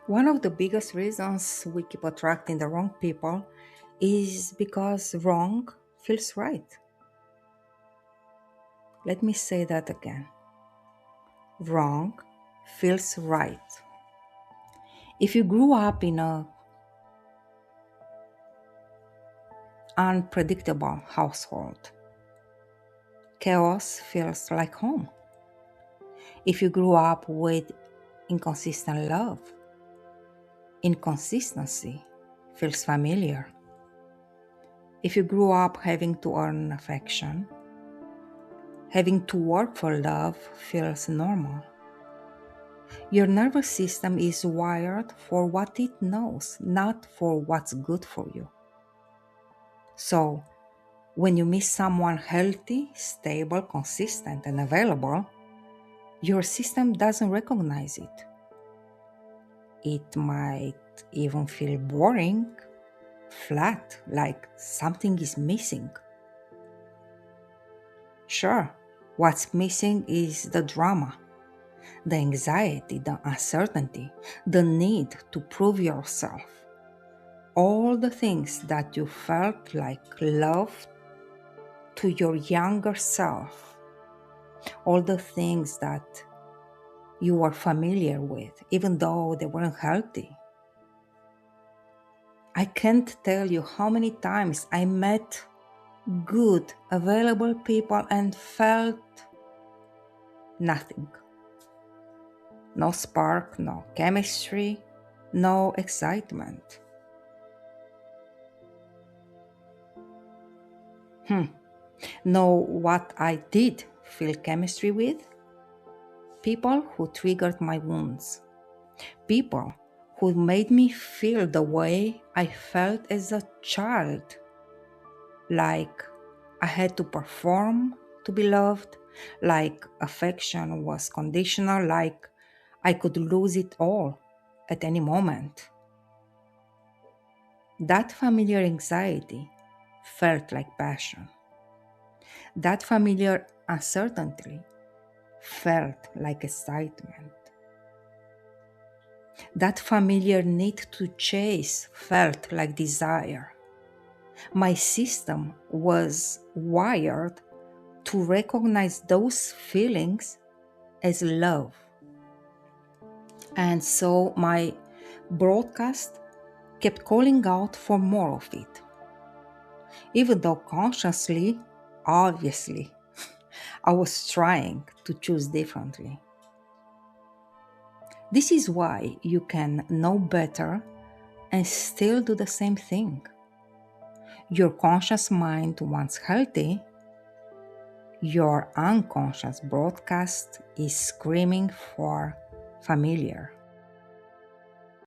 One of the biggest reasons we keep attracting the wrong people is because wrong feels right. Let me say that again. Wrong feels right. If you grew up in a unpredictable household, chaos feels like home. If you grew up with inconsistent love, inconsistency feels familiar. If you grew up having to earn affection, having to work for love feels normal. Your nervous system is wired for what it knows, not for what's good for you. So, when you miss someone healthy, stable, consistent, and available, your system doesn't recognize it. It might even feel boring, flat, like something is missing. Sure, what's missing is the drama, the anxiety, the uncertainty, the need to prove yourself. All the things that you felt like love to your younger self, all the things that you were familiar with, even though they weren't healthy. I can't tell you how many times I met good, available people and felt nothing. No spark, no chemistry, no excitement. Know what I did feel chemistry with? People who triggered my wounds. People who made me feel the way I felt as a child. Like I had to perform to be loved, like affection was conditional, like I could lose it all at any moment. That familiar anxiety felt like passion. That familiar uncertainty felt like excitement. That familiar need to chase felt like desire. My system was wired to recognize those feelings as love. And so my broadcast kept calling out for more of it. Even though consciously, obviously, I was trying to choose differently. This is why you can know better and still do the same thing. Your conscious mind wants healthy, your unconscious broadcast is screaming for familiar.